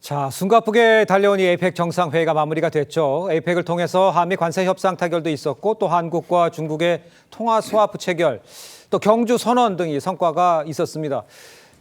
자, 숨가쁘게 달려온 이 에이펙 정상회의가 마무리가 됐죠. 에이펙을 통해서 한미 관세 협상 타결도 있었고 또 한국과 중국의 통화 스와프 체결, 또 경주 선언 등이 성과가 있었습니다.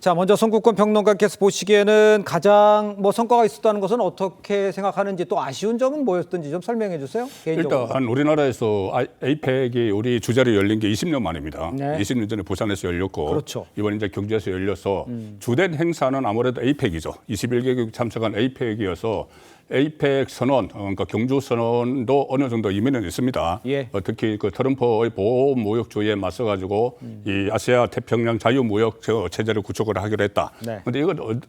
자, 먼저 송국권 평론가께서 보시기에는 가장 성과가 있었다는 것은 어떻게 생각하는지 또 아쉬운 점은 뭐였던지 좀 설명해 주세요. 개인적으로. 일단 우리나라에서 에이펙이 우리 주재로 열린 게 20년 만입니다. 네. 20년 전에 부산에서 열렸고 그렇죠. 이번 이제 경주에서 열려서 주된 행사는 아무래도 에이펙이죠. 21개국 참석한 에이펙이어서 에이펙 선언, 그러니까 경주 선언도 어느 정도 이면은 있습니다. 예. 특히 그 트럼프의 보호 무역주의에 맞서가지고 이 아시아 태평양 자유무역 체제를 구축을 하기로 했다. 그런데 네. 이건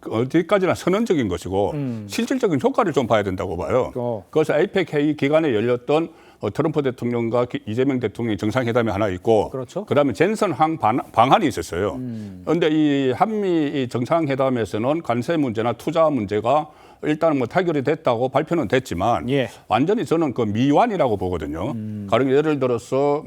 어디까지나 선언적인 것이고 실질적인 효과를 좀 봐야 된다고 봐요. 그래서 에이펙 회의 기간에 열렸던 트럼프 대통령과 이재명 대통령의 정상회담이 하나 있고, 그렇죠. 그다음에 젠선항 방한이 있었어요. 그런데 이 한미 정상회담에서는 관세 문제나 투자 문제가 일단은 타결이 됐다고 발표는 됐지만 예. 완전히 저는 그 미완이라고 보거든요. 가령 예를 들어서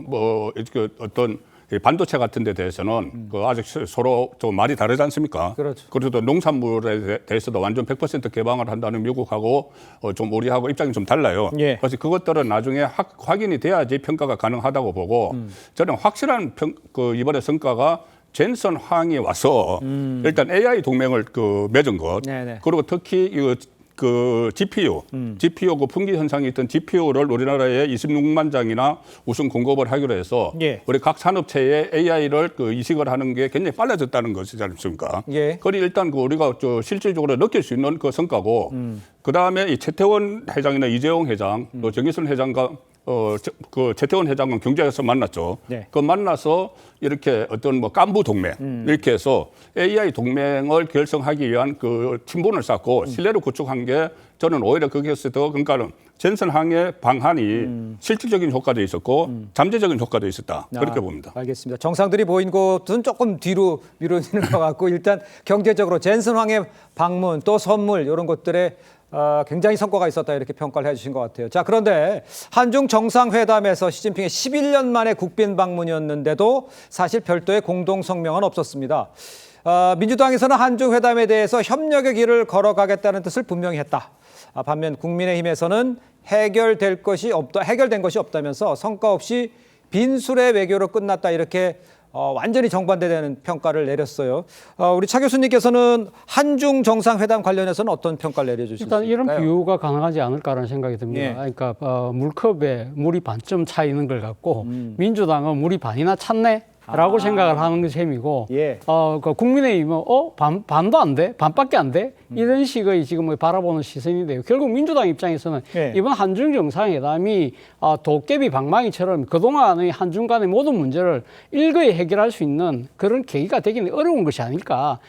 어떤 반도체 같은 데 대해서는 그 아직 서로 좀 말이 다르지 않습니까? 그렇죠. 그래도 농산물에 대해서도 완전 100% 개방을 한다는 미국하고 좀 우리하고 입장이 좀 달라요. 예. 그래서 그것들은 나중에 확인이 돼야지 평가가 가능하다고 보고 저는 확실한 이번에 성과가 젠선 황이 와서 일단 AI 동맹을 맺은 것, 네네. 그리고 특히 GPU 그 품귀 현상이 있던 GPU를 우리나라에 26만 장이나 우선 공급을 하기로 해서 예. 우리 각 산업체에 AI를 이식을 하는 게 굉장히 빨라졌다는 것이지 않습니까? 예. 그리 일단 우리가 실질적으로 느낄 수 있는 그 성과고, 그 다음에 이 최태원 회장이나 이재용 회장, 또 정의선 회장과 그 최태원 회장은 경제에서 만났죠. 네. 그 만나서 이렇게 어떤 깐부 동맹 이렇게 해서 AI 동맹을 결성하기 위한 그 친분을 쌓고 신뢰를 구축한 게 저는 오히려 거기에서 더 그러니까는 젠선항의 방한이 실질적인 효과도 있었고 잠재적인 효과도 있었다. 그렇게 봅니다. 알겠습니다. 정상들이 보인 곳은 조금 뒤로 미뤄지는 것 같고 일단 경제적으로 젠슨황의 방문 또 선물 이런 것들에 굉장히 성과가 있었다 이렇게 평가를 해주신 것 같아요. 자, 그런데 한중 정상회담에서 시진핑의 11년 만에 국빈 방문이었는데도 사실 별도의 공동 성명은 없었습니다. 민주당에서는 한중 회담에 대해서 협력의 길을 걸어가겠다는 뜻을 분명히 했다. 반면 국민의힘에서는 해결된 것이 없다면서 성과 없이 빈술의 외교로 끝났다 이렇게 완전히 정반대되는 평가를 내렸어요. 우리 차 교수님께서는 한중 정상회담 관련해서는 어떤 평가를 내려주실 일단 수 있을까요? 이런 비유가 가능하지 않을까라는 생각이 듭니다. 예. 그러니까 물컵에 물이 반쯤 차 있는 걸 갖고 민주당은 물이 반이나 찼네? 라고 생각을 하는 셈이고, 예. 그 국민의힘은 반도 안 돼? 반밖에 안 돼? 이런 식의 지금 바라보는 시선인데요. 결국 민주당 입장에서는 예. 이번 한중 정상회담이 도깨비 방망이처럼 그동안의 한중 간의 모든 문제를 일거에 해결할 수 있는 그런 계기가 되기는 어려운 것이 아닐까.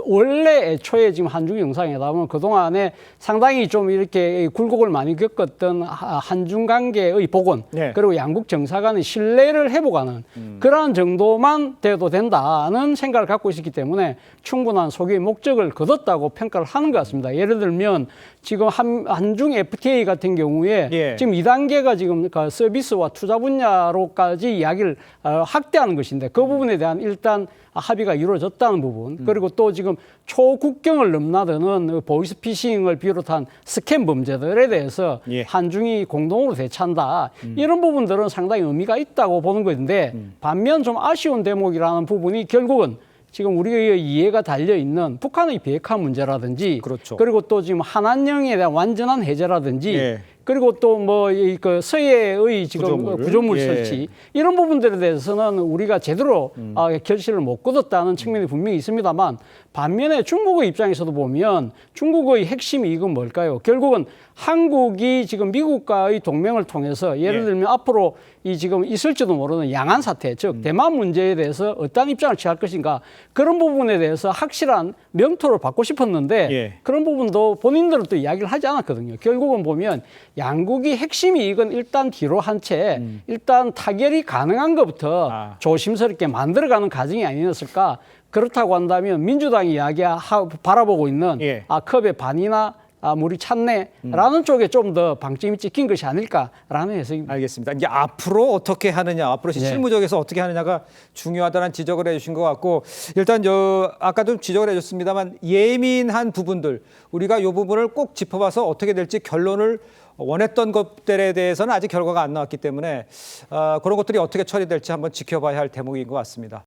원래 애초에 지금 한중 정상회담은 그동안에 상당히 좀 이렇게 굴곡을 많이 겪었던 한중 관계의 복원, 예. 그리고 양국 정사 간의 신뢰를 회복하는 그러한 정도만 돼도 된다는 생각을 갖고 있었기 때문에 충분한 소개의 목적을 거뒀다고 평가를 하는 것 같습니다. 예를 들면 지금 한중 FTA 같은 경우에 예. 지금 2단계가 지금 그 서비스와 투자 분야로까지 이야기를 확대하는 것인데 그 부분에 대한 일단 합의가 이루어졌다는 부분, 그리고 또 지금 초국경을 넘나드는 보이스피싱을 비롯한 스캠 범죄들에 대해서 예. 한중이 공동으로 대처한다. 이런 부분들은 상당히 의미가 있다고 보는 것인데 반면 좀 아쉬운 대목이라는 부분이 결국은 지금 우리의 이해가 달려있는 북한의 비핵화 문제라든지, 그렇죠. 그리고 또 지금 한안령에 대한 완전한 해제라든지, 예. 그리고 또 그 서해의 지금 구조물 예. 설치 이런 부분들에 대해서는 우리가 제대로 결실을 못 거뒀다는 측면이 분명히 있습니다만, 반면에 중국의 입장에서도 보면 중국의 핵심 이익은 뭘까요? 결국은 한국이 지금 미국과의 동맹을 통해서 예를 들면 앞으로 지금 있을지도 모르는 양안 사태, 즉 대만 문제에 대해서 어떤 입장을 취할 것인가, 그런 부분에 대해서 확실한 명토를 받고 싶었는데 예. 그런 부분도 본인들은 또 이야기를 하지 않았거든요. 결국은 보면 양국이 핵심 이익은 일단 뒤로 한 채 일단 타결이 가능한 것부터 조심스럽게 만들어가는 과정이 아니었을까. 그렇다고 한다면 민주당이 바라보고 있는 예. 컵의 반이나 물이 찼네라는 쪽에 좀 더 방점이 찍힌 것이 아닐까라는 해석입니다. 알겠습니다. 이제 앞으로 어떻게 하느냐, 앞으로 네. 실무적에서 어떻게 하느냐가 중요하다는 지적을 해주신 것 같고, 일단 아까도 지적을 해줬습니다만 예민한 부분들, 우리가 이 부분을 꼭 짚어봐서 어떻게 될지 결론을 원했던 것들에 대해서는 아직 결과가 안 나왔기 때문에 그런 것들이 어떻게 처리될지 한번 지켜봐야 할 대목인 것 같습니다.